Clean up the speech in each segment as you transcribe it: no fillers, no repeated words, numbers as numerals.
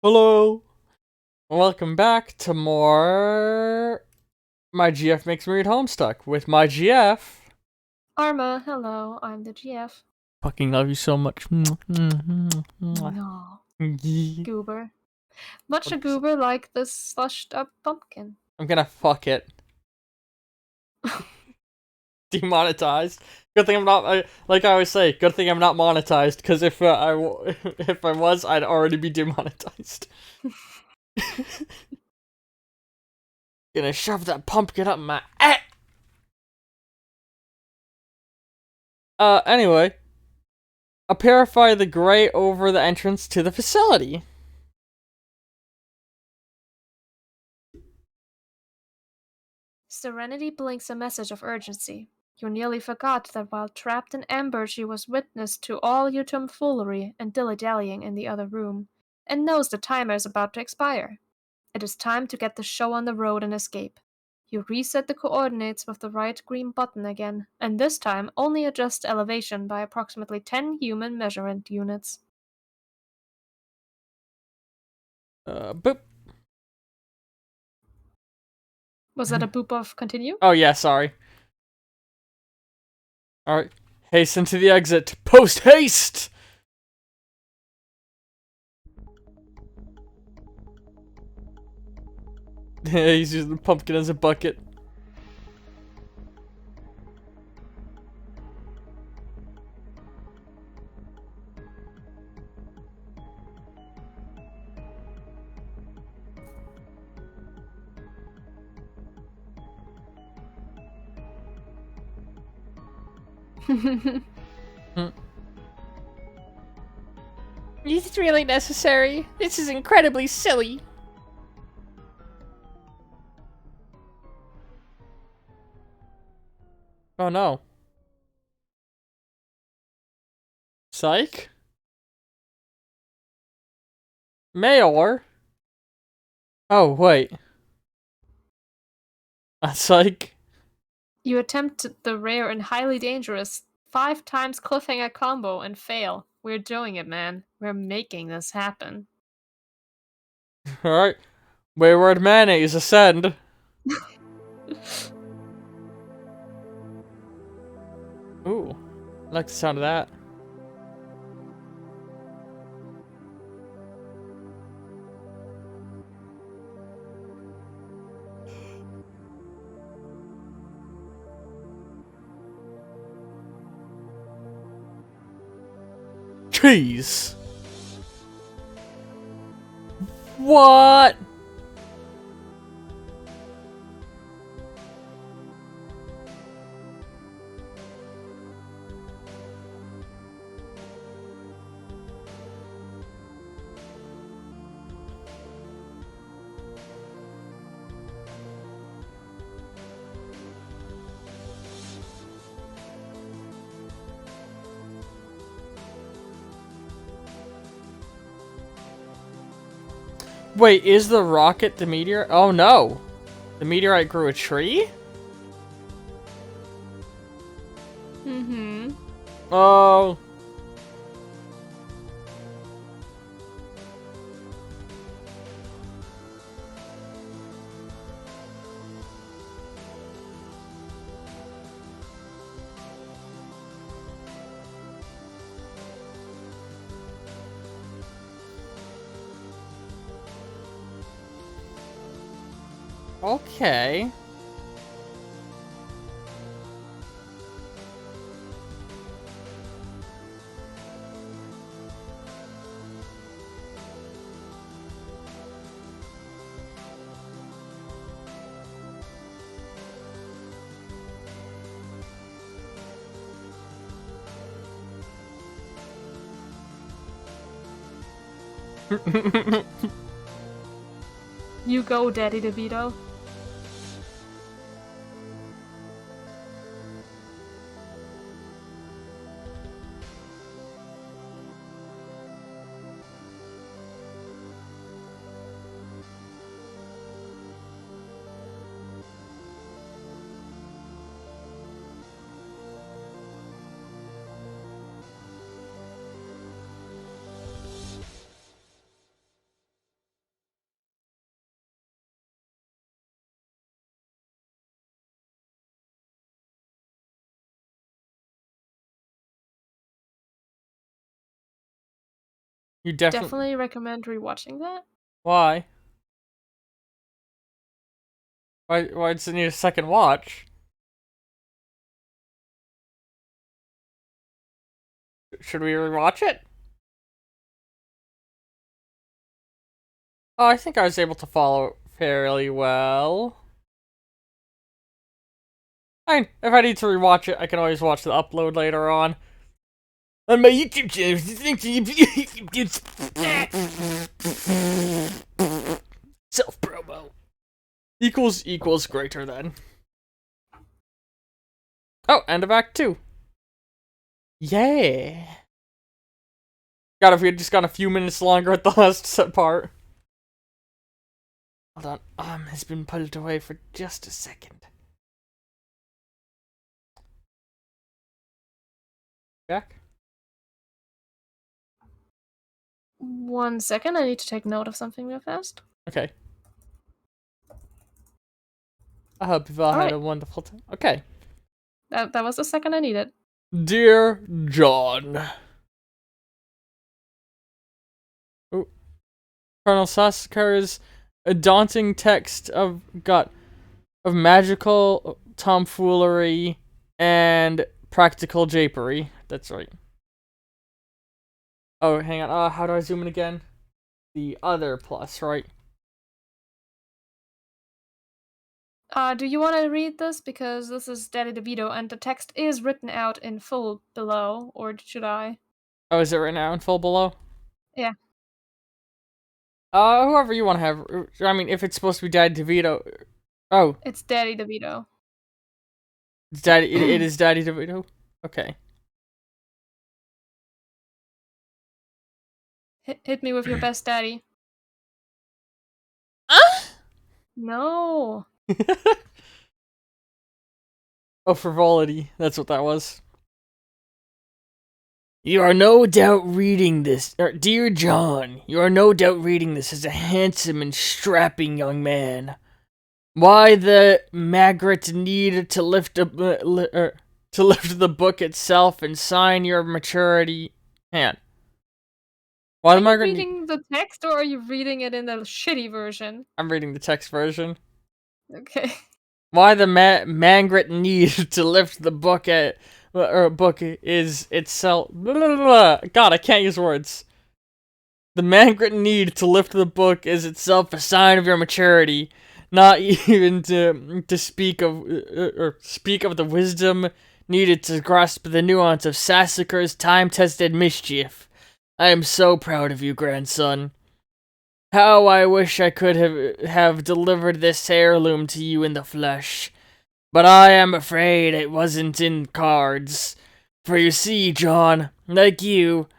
Hello, welcome back to more My GF Makes Me Read Homestuck with my GF. Arma, hello, I'm the GF. Fucking love you so much. No, goober. Much a 100%. goober like this slushed up pumpkin. I'm gonna fuck it. Demonetized. Good thing I'm not. Like I always say, good thing I'm not monetized. Because if if I was, I'd already be demonetized. Gonna shove that pumpkin up my ass. Anyway, purify the gray over the entrance to the facility. Serenity blinks a message of urgency. You nearly forgot that while trapped in amber, she was witness to all your tomfoolery and dilly-dallying in the other room, and knows the timer is about to expire. It is time to get the show on the road and escape. You reset the coordinates with the right green button again, and this time only adjust elevation by approximately 10 human measurement units. Boop. Was that a boop of continue? Oh yeah, sorry. Alright. Hasten to the exit. Post haste! He's using the pumpkin as a bucket. Is this really necessary? This is incredibly silly. Oh no. Psych? Mayor? Oh, wait. Psych? You attempt the rare and highly dangerous 5 times cliffhanger combo and fail. We're doing it, man. We're making this happen. Alright. Wayward mayonnaise, ascend. Ooh. I like the sound of that. Cheese. What? Wait, is the rocket the meteor? Oh no. The meteorite grew a tree? Mm-hmm. Oh. Okay. You go, Daddy DeVito. You Definitely recommend rewatching that. Why? Why does it need a second watch? Should we rewatch it? Oh, I think I was able to follow fairly well. I mean, if I need to rewatch it, I can always watch the upload later on. On my YouTube channel. Self-promo. Equals greater than. Oh, end of Act 2. Yeah. God, if we had just gone a few minutes longer at the last set part. Hold on. Arm has been pulled away for just a second. Back? 1 second, I need to take note of something real fast. Okay. I hope you've all had a wonderful time. Okay. That was the second I needed. Dear John. Ooh. Colonel Saskar's a daunting text of magical tomfoolery and practical japery. That's right. Oh, hang on. How do I zoom in again? The other plus, right? Do you want to read this? Because this is Daddy DeVito, and the text is written out in full below, or should I? Oh, is it right now in full below? Yeah. Whoever you want to have. I mean, if it's supposed to be Daddy DeVito. Oh. It's Daddy DeVito. It's Daddy. It is Daddy DeVito? Okay. Hit me with your best daddy. No. Oh, frivolity. That's what that was. You are no doubt reading this, dear John, you are no doubt reading this as a handsome and strapping young man. Why the Margaret need to lift the book itself and sign your maturity hand? Why are Margaret you reading the text, or are you reading it in the shitty version? I'm reading the text version. Okay. Why the Margaret need to lift the book book is itself. Blah, blah, blah. God, I can't use words. The Margaret need to lift the book is itself a sign of your maturity, not even to speak of the wisdom needed to grasp the nuance of Sassaker's time-tested mischief. I am so proud of you, grandson. How I wish I could have delivered this heirloom to you in the flesh. But I am afraid it wasn't in cards. For you see, John, like you,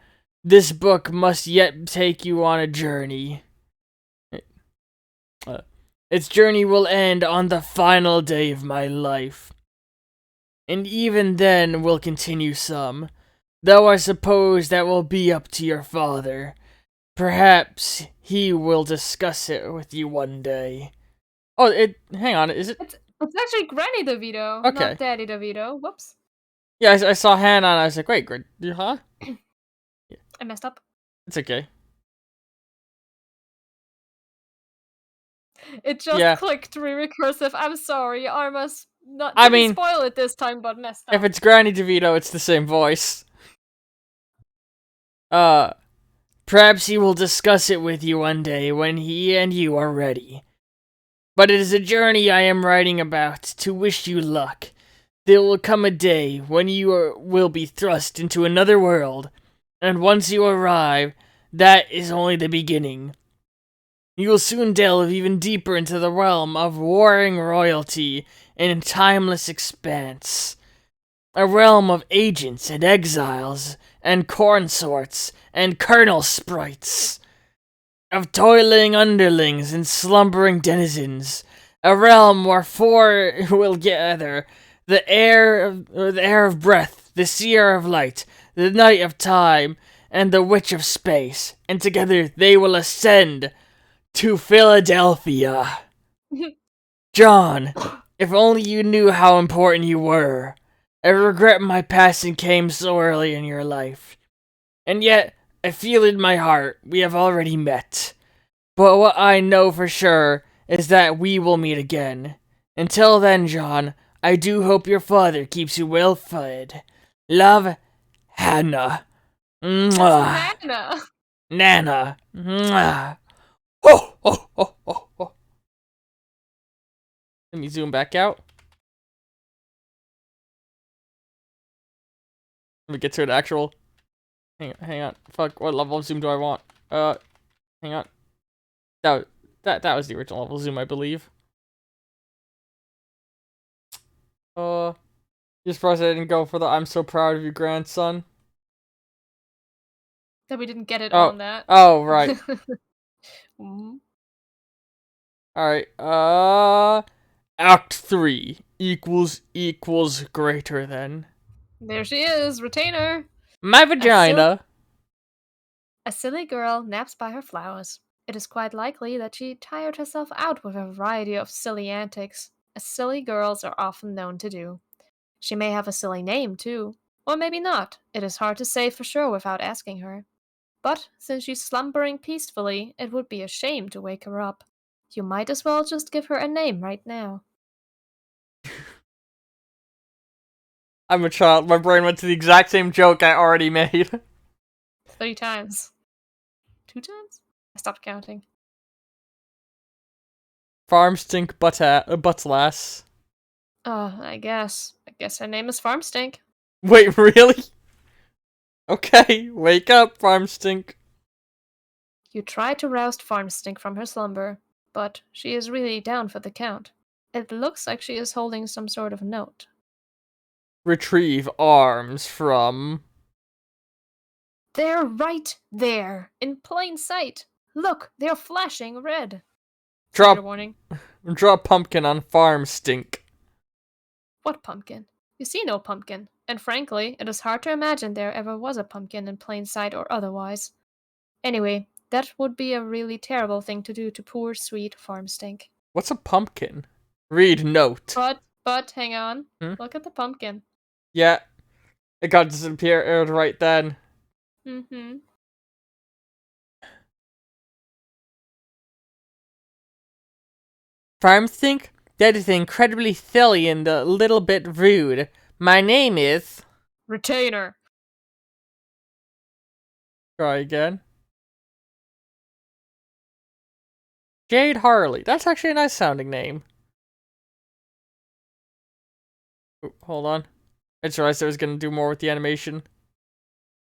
this book must yet take you on a journey. Its journey will end on the final day of my life. And even then will continue some, though I suppose that will be up to your father. Perhaps he will discuss it with you one day. Oh, hang on, is it? It's actually Granny DeVito, Okay. not Daddy DeVito. Whoops. Yeah, I saw Hannah and I was like, wait, huh? I messed up. It's okay. It just clicked recursive. I'm sorry, Arma's didn't spoil it this time, but messed up. If it's Granny DeVito, it's the same voice. Perhaps he will discuss it with you one day when he and you are ready. But it is a journey I am writing about to wish you luck. There will come a day when you will be thrust into another world, and once you arrive, that is only the beginning. You will soon delve even deeper into the realm of warring royalty and timeless expanse. A realm of agents and exiles, and cornsorts, and colonel sprites. Of toiling underlings and slumbering denizens. A realm where four will gather, the heir of breath, the seer of light, the knight of time, and the witch of space, and together they will ascend to Philadelphia. John, if only you knew how important you were. I regret my passing came so early in your life. And yet, I feel in my heart we have already met. But what I know for sure is that we will meet again. Until then, John, I do hope your father keeps you well fed. Love, Hannah. Mwah. Hannah. Nana. Mwah. Oh, oh, oh, oh, oh. Let me zoom back out. Let me get to an actual... Hang on. Fuck, what level of zoom do I want? Hang on. That was the original level zoom, I believe. You surprised I didn't go for the I'm so proud of you, grandson? That we didn't get it on that. Oh, right. Mhm. Alright, Act 3 equals greater than. There she is, retainer. My vagina. A silly girl naps by her flowers. It is quite likely that she tired herself out with a variety of silly antics, as silly girls are often known to do. She may have a silly name, too. Or maybe not. It is hard to say for sure without asking her. But since she's slumbering peacefully, it would be a shame to wake her up. You might as well just give her a name right now. I'm a child. My brain went to the exact same joke I already made. 3 times. 2 times? I stopped counting. Farm stink buttlass. I guess. I guess her name is Farm Stink. Wait, really? Okay, wake up, farm stink. You try to roust Farm Stink from her slumber, but she is really down for the count. It looks like she is holding some sort of note. Retrieve arms from... They're right there, in plain sight. Look, they're flashing red. Danger warning. Draw pumpkin on farm stink. What pumpkin? You see no pumpkin, and frankly, it is hard to imagine there ever was a pumpkin in plain sight or otherwise. Anyway, that would be a really terrible thing to do to poor, sweet Farm Stink. What's a pumpkin? Read note. But, hang on. Hmm? Look at the pumpkin. Yeah. It got disappeared right then. Mm-hmm. Farm stink? That is incredibly silly and a little bit rude. My name is... Retainer. Try again. Jade Harley. That's actually a nice sounding name. Ooh, hold on. I just realized I was gonna do more with the animation.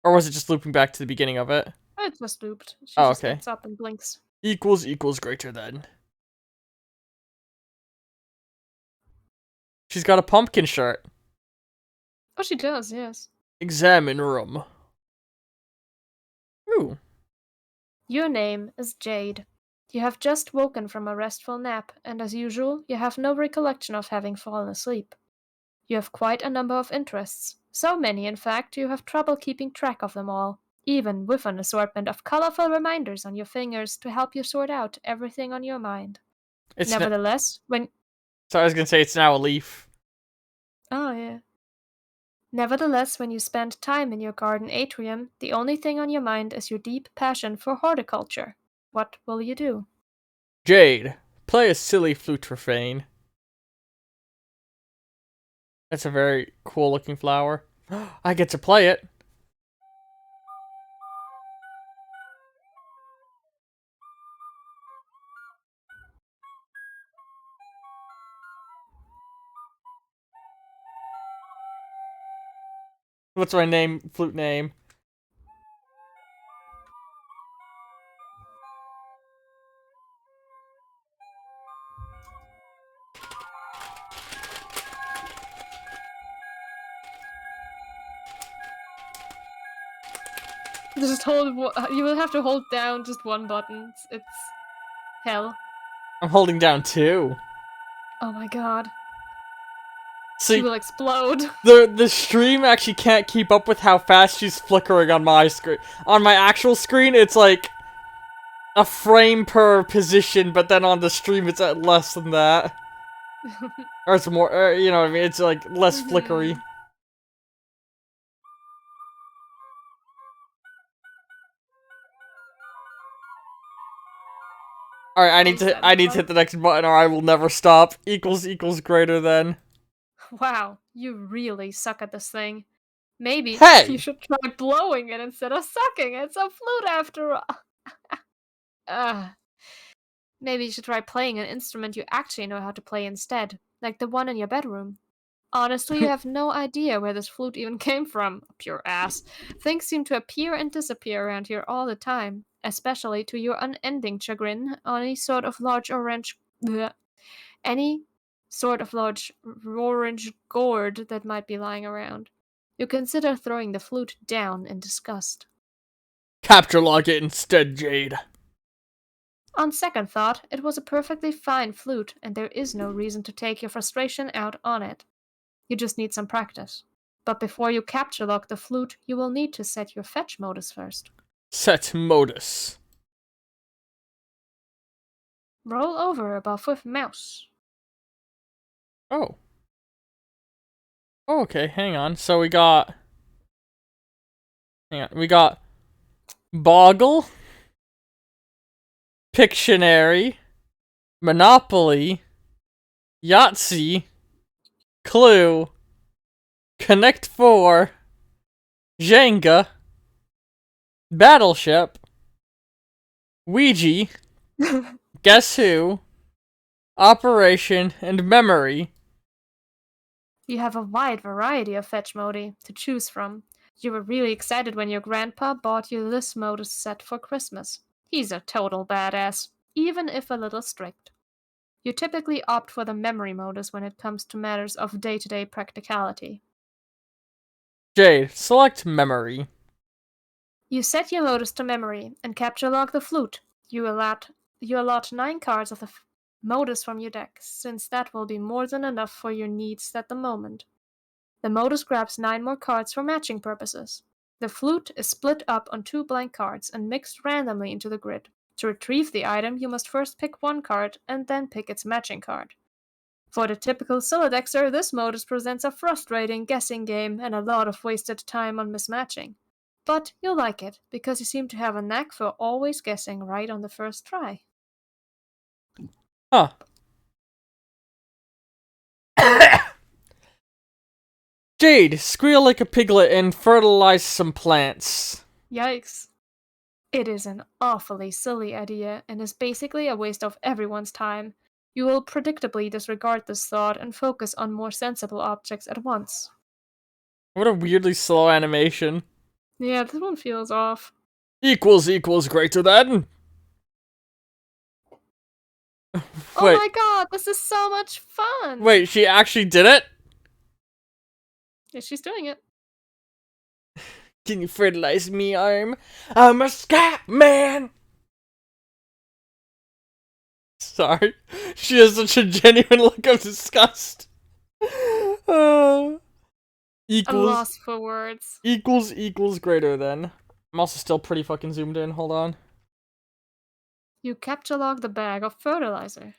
Or was it just looping back to the beginning of it? It just looped. She Oh, just okay. gets up and blinks. Equals greater than. She's got a pumpkin shirt. Oh, she does, yes. Examine room. Ooh. Your name is Jade. You have just woken from a restful nap, and as usual, you have no recollection of having fallen asleep. You have quite a number of interests. So many, in fact, you have trouble keeping track of them all, even with an assortment of colorful reminders on your fingers to help you sort out everything on your mind. Nevertheless, when... So I was gonna say it's now a leaf. Oh, yeah. Nevertheless, when you spend time in your garden atrium, the only thing on your mind is your deep passion for horticulture. What will you do? Jade, play a silly flute refrain. That's a very cool looking flower. I get to play it. What's my flute name? Just hold. You will have to hold down just one button. It's hell. I'm holding down 2. Oh my god. See, She will explode. the stream actually can't keep up with how fast she's flickering on my screen. On my actual screen, it's like a frame per position, but then on the stream, it's at less than that. Or it's more, you know what I mean? It's like less flickery. Alright, I Oh, need is that to hit the next button or I will never stop. Equals greater than. Wow, you really suck at this thing. Maybe you Hey! should try blowing it instead of sucking. It's a flute after all. Ugh. Maybe you should try playing an instrument you actually know how to play instead, like the one in your bedroom. Honestly, you have no idea where this flute even came from, up your ass. Things seem to appear and disappear around here all the time, especially to your unending chagrin. Bleh, any sort of large orange gourd that might be lying around. You consider throwing the flute down in disgust. Capture log it instead, Jade. On second thought, it was a perfectly fine flute, and there is no reason to take your frustration out on it. You just need some practice. But before you capture lock the flute, you will need to set your fetch modus first. Set modus. Roll over above with mouse. Oh. Oh, okay, hang on. So we got... Hang on. We got... Boggle. Pictionary. Monopoly. Yahtzee. Clue. Connect 4. Jenga. Battleship. Ouija. Guess Who. Operation and Memory. You have a wide variety of fetch modi to choose from. You were really excited when your grandpa bought you this modus set for Christmas. He's a total badass, even if a little strict. You typically opt for the memory modus when it comes to matters of day-to-day practicality. Jade, select Memory. You set your modus to memory and capture log the flute. You allot 9 cards of the modus from your deck, since that will be more than enough for your needs at the moment. The modus grabs 9 more cards for matching purposes. The flute is split up on 2 blank cards and mixed randomly into the grid. To retrieve the item, you must first pick one card and then pick its matching card. For the typical Solidexer, this modus presents a frustrating guessing game and a lot of wasted time on mismatching. But you'll like it, because you seem to have a knack for always guessing right on the first try. Huh. Jade, squeal like a piglet and fertilize some plants. Yikes. It is an awfully silly idea and is basically a waste of everyone's time. You will predictably disregard this thought and focus on more sensible objects at once. What a weirdly slow animation. Yeah, this one feels off. Equals greater than. Oh Wait, my god, this is so much fun! wait, she actually did it? Yeah, she's doing it. Can you fertilize me, Arm? I'm a scat man! Sorry. She has such a genuine look of disgust. I'm Equals, lost for words. equals greater than. I'm also still pretty fucking zoomed in, hold on. You capture log the bag of fertilizer.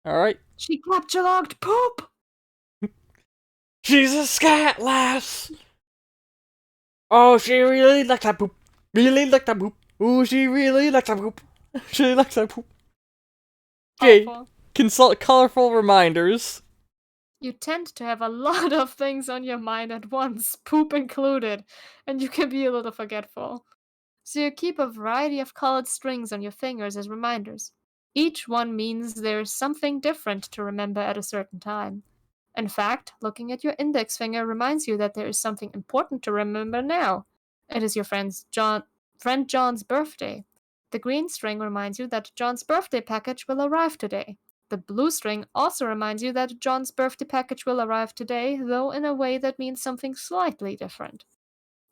Alright. She capture logged poop! She's a scat lass! Oh, she really likes that poop. Really likes that poop. Ooh, she really likes that poop. She likes that poop. Okay, Awful. consult colorful reminders. You tend to have a lot of things on your mind at once, poop included, and you can be a little forgetful. So you keep a variety of colored strings on your fingers as reminders. Each one means there's something different to remember at a certain time. In fact, looking at your index finger reminds you that there is something important to remember now. It is your friend John's birthday. The green string reminds you that John's birthday package will arrive today. The blue string also reminds you that John's birthday package will arrive today, though in a way that means something slightly different.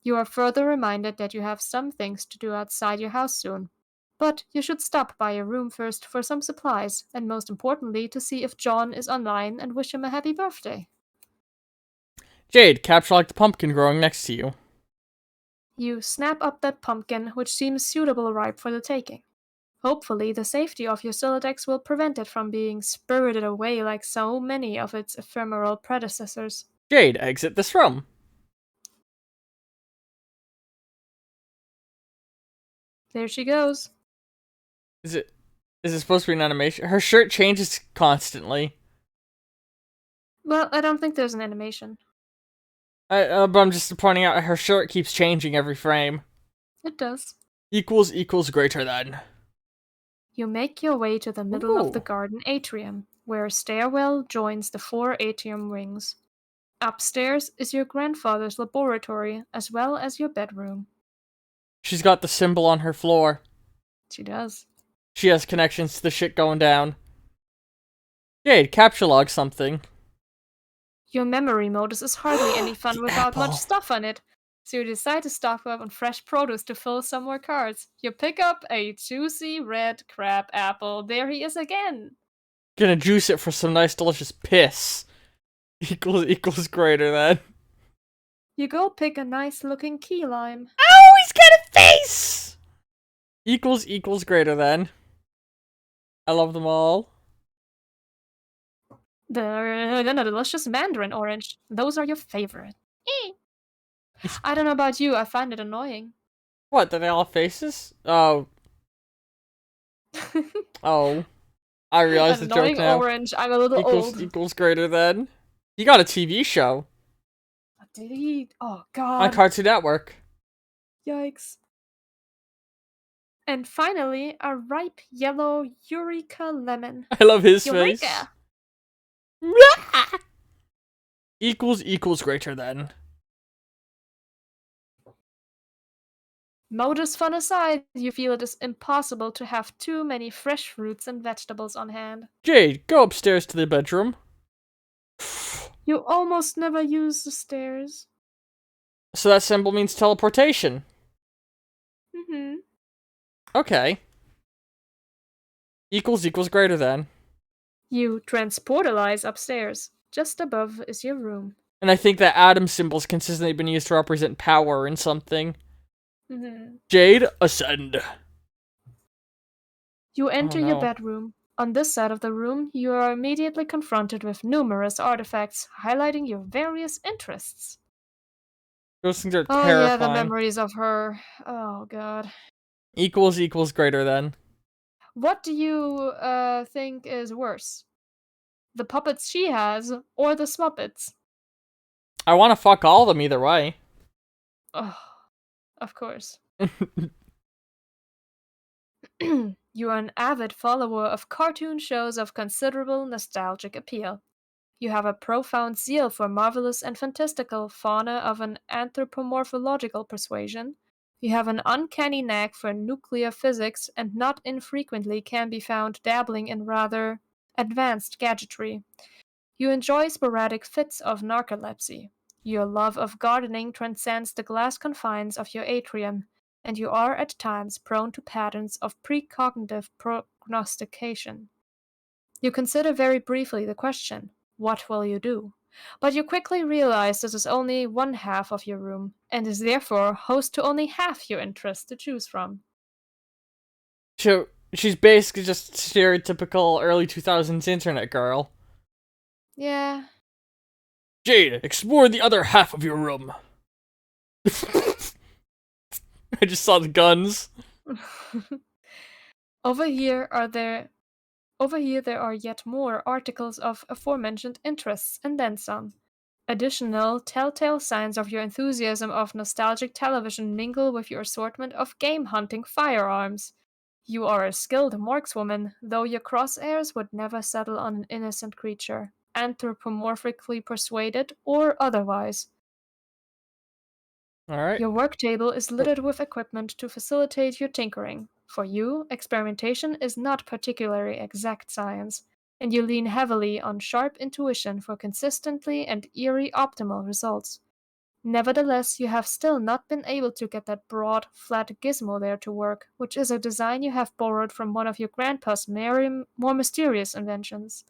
You are further reminded that you have some things to do outside your house soon. But you should stop by your room first for some supplies, and most importantly, to see if John is online and wish him a happy birthday. Jade, capture like the pumpkin growing next to you. You snap up that pumpkin, which seems suitable ripe for the taking. Hopefully, the safety of your Silodex will prevent it from being spirited away like so many of its ephemeral predecessors. Jade, exit this room. There she goes. Is it? Is it supposed to be an animation? Her shirt changes constantly. Well, I don't think there's an animation. But I'm just pointing out her shirt keeps changing every frame. It does. Equals greater than. You make your way to the middle of the Ooh. garden atrium, where a stairwell joins the 4 atrium wings. Upstairs is your grandfather's laboratory, as well as your bedroom. She's got the symbol on her floor. She does. She has connections to the shit going down. Jade, capture log something. Your memory modus is hardly any fun The without much apple. stuff on it, so you decide to stock up on fresh produce to fill some more carts. You pick up a juicy red crab apple. There he is again. Gonna juice it for some nice delicious piss. Equals greater than. You go pick a nice looking key lime. Oh, he's got a face! Equals greater than. I love them all. Then a delicious mandarin orange. Those are your favorite. I don't know about you, I find it annoying. What, do they all have faces? Oh. Oh. I realize An the joke annoying now. orange. I'm a little old. Equals greater than. You got a TV show Did he? Oh on God! Cartoon Network. Yikes! And finally, a ripe yellow Eureka lemon. I love his face. Eureka! Equals greater than. Modus fun aside, you feel it is impossible to have too many fresh fruits and vegetables on hand. Jade, go upstairs to the bedroom. You almost never use the stairs. So that symbol means teleportation. Mm-hmm. Okay. Equals greater than. You transportalize upstairs. Just above is your room. And I think that atom symbol's consistently been used to represent power in something. Mm-hmm. Jade, ascend. You enter your no. bedroom. On this side of the room, you are immediately confronted with numerous artifacts highlighting your various interests. Those things are Oh yeah, the terrifying. memories of her. Oh god. Equals greater than. What do you think is worse? The puppets she has or the Smuppets? I want to fuck all of them either way. Oh, of course. You are an avid follower of cartoon shows of considerable nostalgic appeal. You have a profound zeal for marvelous and fantastical fauna of an anthropomorphological persuasion. You have an uncanny knack for nuclear physics and not infrequently can be found dabbling in rather advanced gadgetry. You enjoy sporadic fits of narcolepsy. Your love of gardening transcends the glass confines of your atrium, and you are at times prone to patterns of precognitive prognostication. You consider very briefly the question, what will you do? But you quickly realize this is only one half of your room, and is therefore host to only half your interests to choose from. So she's basically just stereotypical early 2000s internet girl. Yeah. Jade, explore the other half of your room. I just saw the guns. Over here there are yet more articles of aforementioned interests, and then some. Additional telltale signs of your enthusiasm of nostalgic television mingle with your assortment of game hunting firearms. You are a skilled markswoman, though your crosshairs would never settle on an innocent creature, anthropomorphically persuaded or otherwise. Alright. Your work table is littered with equipment to facilitate your tinkering. For you, experimentation is not particularly exact science, and you lean heavily on sharp intuition for consistently and eerie optimal results. Nevertheless, you have still not been able to get that broad, flat gizmo there to work, which is a design you have borrowed from one of your grandpa's more mysterious inventions.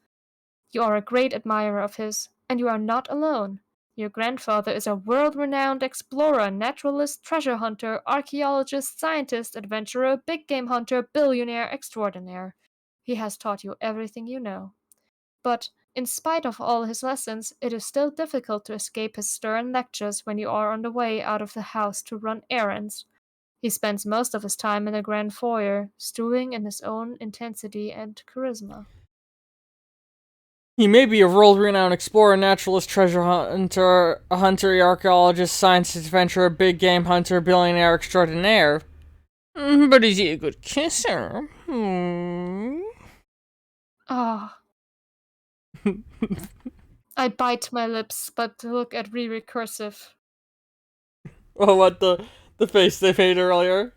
You are a great admirer of his, and you are not alone. Your grandfather is a world renowned explorer, naturalist, treasure hunter, archaeologist, scientist, adventurer, big game hunter, billionaire extraordinaire. He has taught you everything you know. But, in spite of all his lessons, it is still difficult to escape his stern lectures when you are on the way out of the house to run errands. He spends most of his time in the grand foyer, stewing in his own intensity and charisma. He may be a world-renowned explorer, naturalist, treasure hunter, a hunter, archaeologist, science adventurer, big game hunter, billionaire extraordinaire. But is he a good kisser? Ah, I bite my lips, but look at recursive. Oh, what the face they made earlier?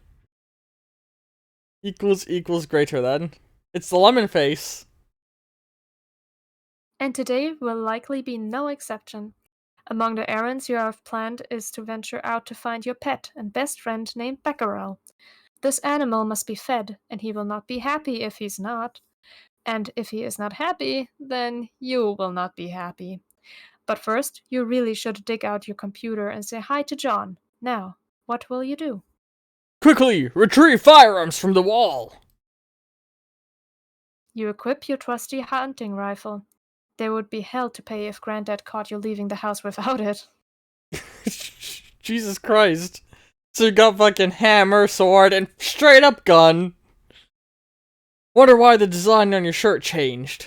Equals greater than. It's the lemon face. And today will likely be no exception. Among the errands you have planned is to venture out to find your pet and best friend named Becquerel. This animal must be fed, and he will not be happy if he's not. And if he is not happy, then you will not be happy. But first, you really should dig out your computer and say hi to John. Now, what will you do? Quickly, retrieve firearms from the wall. You equip your trusty hunting rifle. There would be hell to pay if Granddad caught you leaving the house without it. Jesus Christ. So you got fucking hammer, sword, and straight up gun. Wonder why the design on your shirt changed.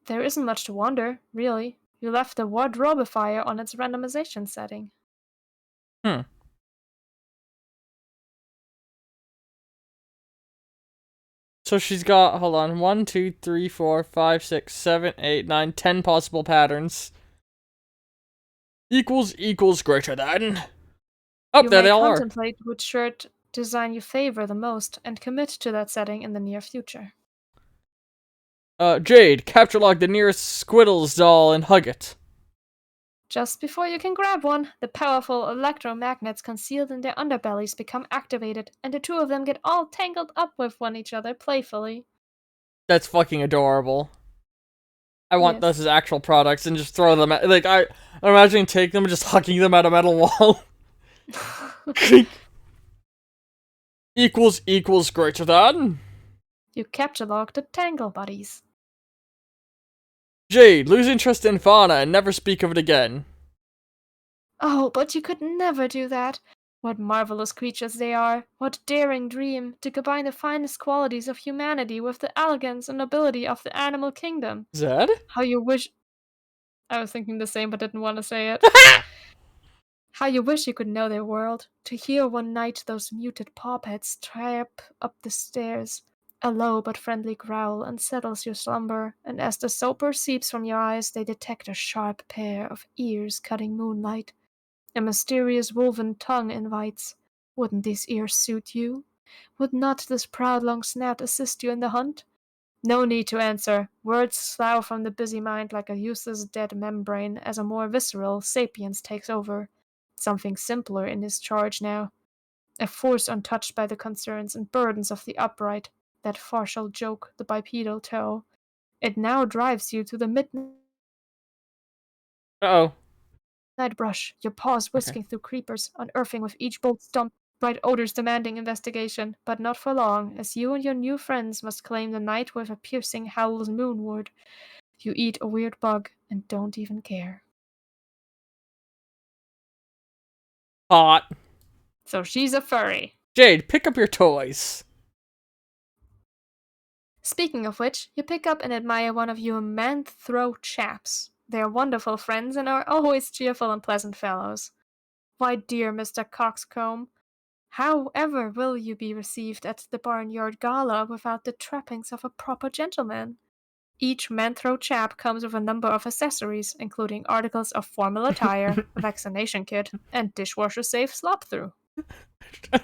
There isn't much to wonder, really. You left the wardrobifier on its randomization setting. Hmm. So she's got, hold on, 1, 2, 3, 4, 5, 6, 7, 8, 9, 10 possible patterns. Equals greater than. Oh, You there may they all are. contemplate which shirt design you favor the most and commit to that setting in the near future. Jade, capture log the nearest Squiddles doll and hug it. Just before you can grab one, the powerful electromagnets concealed in their underbellies become activated, and the two of them get all tangled up with one each other playfully. That's fucking adorable. I want those Yes. as actual products and just throw them at, like, I'm imagining taking them and just hucking them at a metal wall. Equals greater than. You capture log the Tangle Buddies. Jade, lose interest in fauna and never speak of it again. Oh, but you could never do that. What marvelous creatures they are! What daring dream to combine the finest qualities of humanity with the elegance and nobility of the animal kingdom. Zed? How you wish. I was thinking the same but didn't want to say it. How you wish you could know their world. To hear one night those muted paw pets tramp up the stairs. A low but friendly growl unsettles your slumber, and as the sober seeps from your eyes, they detect a sharp pair of ears cutting moonlight. A mysterious woven tongue invites. Wouldn't these ears suit you? Would not this proud long snout assist you in the hunt? No need to answer. Words slough from the busy mind like a useless dead membrane as a more visceral sapience takes over. Something simpler in his charge now. A force untouched by the concerns and burdens of the upright, that partial joke, the bipedal toe. It now drives you to the midnight Uh-oh. brush, your paws Okay. whisking through creepers, unearthing with each bolt stump, bright odors demanding investigation, but not for long, as you and your new friends must claim the night with a piercing howl moonward. You eat a weird bug and don't even care. Hot. So she's a furry. Jade, pick up your toys. Speaking of which, you pick up and admire one of your man-throat chaps. They are wonderful friends and are always cheerful and pleasant fellows. Why, dear Mr. Coxcomb, how ever will you be received at the barnyard gala without the trappings of a proper gentleman? Each man-throat chap comes with a number of accessories, including articles of formal attire, a vaccination kit, and dishwasher-safe slop-through.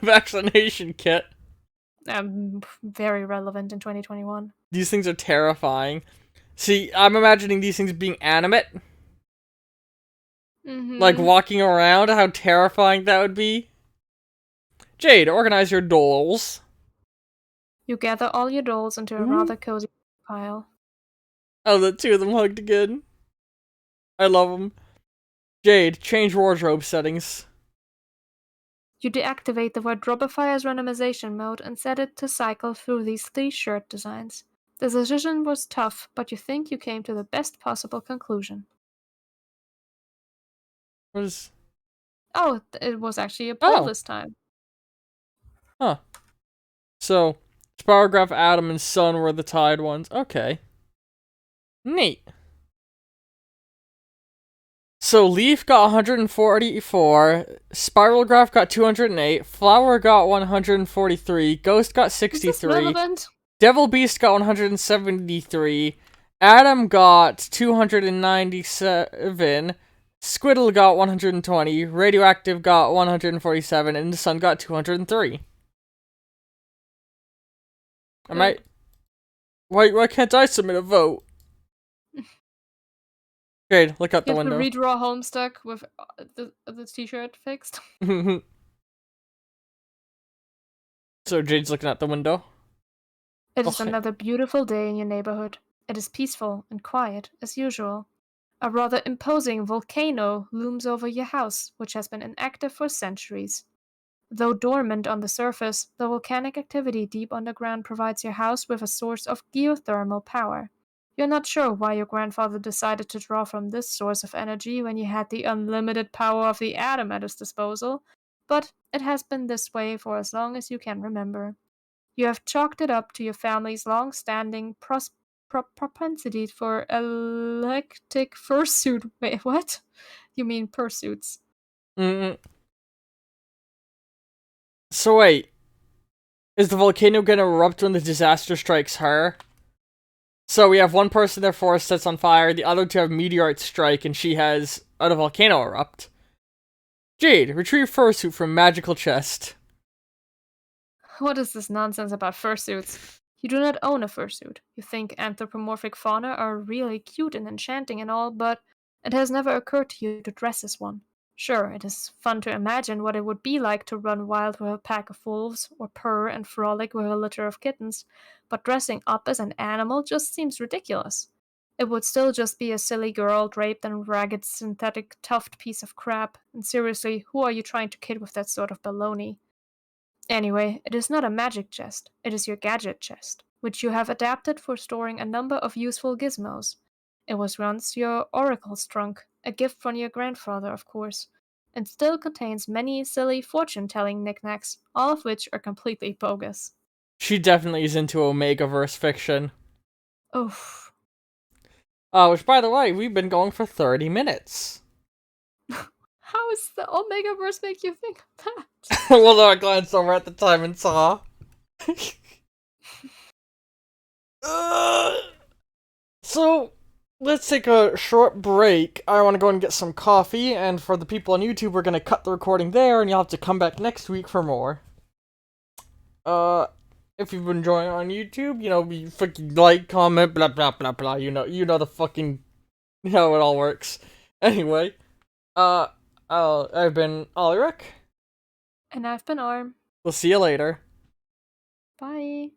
Vaccination kit. Very relevant in 2021. These things are terrifying. See, I'm imagining these things being animate. Like walking around, how terrifying that would be. Jade, organize your dolls. You gather all your dolls into a rather cozy pile. Oh, the two of them hugged again. I love them. Jade, change wardrobe settings. You deactivate the wardrobifier's randomization mode and set it to cycle through these 3 shirt designs. The decision was tough, but you think you came to the best possible conclusion. What is... Oh, it was actually a poll Oh, this time. huh. So, Spirograph, Adam, and Sun were the tied ones. Okay. Neat. So Leaf got 144, Spiralgraph got 208, Flower got 143, Ghost got Is this 63, relevant? Devil Beast got 173, Adam got 297, Squiddle got 120, Radioactive got 147, and the Sun got 203. Am I... Why can't I submit a vote? Okay, look out the You have to window. redraw Homestuck with the t-shirt fixed. So Jade's looking out the window. It is Okay. another beautiful day in your neighborhood. It is peaceful and quiet, as usual. A rather imposing volcano looms over your house, which has been inactive for centuries. Though dormant on the surface, the volcanic activity deep underground provides your house with a source of geothermal power. You're not sure why your grandfather decided to draw from this source of energy when you had the unlimited power of the atom at his disposal, but it has been this way for as long as you can remember. You have chalked it up to your family's long standing propensity for electric fursuit. Wait, what? You mean pursuits. Mm-mm. So wait, is the volcano gonna erupt when the disaster strikes her? So we have one person their forest sets on fire, the other two have meteorites strike, and she has a volcano erupt. Jade, retrieve fursuit from magical chest. What is this nonsense about fursuits? You do not own a fursuit. You think anthropomorphic fauna are really cute and enchanting and all, but it has never occurred to you to dress as one. Sure, it is fun to imagine what it would be like to run wild with a pack of wolves, or purr and frolic with a litter of kittens, but dressing up as an animal just seems ridiculous. It would still just be a silly girl draped in a ragged synthetic tuft piece of crap, and seriously, who are you trying to kid with that sort of baloney? Anyway, it is not a magic chest, it is your gadget chest, which you have adapted for storing a number of useful gizmos. It was once your oracle's trunk, a gift from your grandfather, of course, and still contains many silly fortune telling knickknacks, all of which are completely bogus. She definitely is into Omegaverse fiction. Oof. Which, by the way, we've been going for 30 minutes. How does the Omegaverse make you think of that? Well, no, I glanced over at the time and saw. So, let's take a short break. I want to go and get some coffee, and for the people on YouTube, we're gonna cut the recording there, and you'll have to come back next week for more. If you've been enjoying on YouTube, you fucking like, comment, blah blah blah blah. You know the fucking how it all works. Anyway, I've been Ulrich. And I've been Arm. We'll see you later. Bye.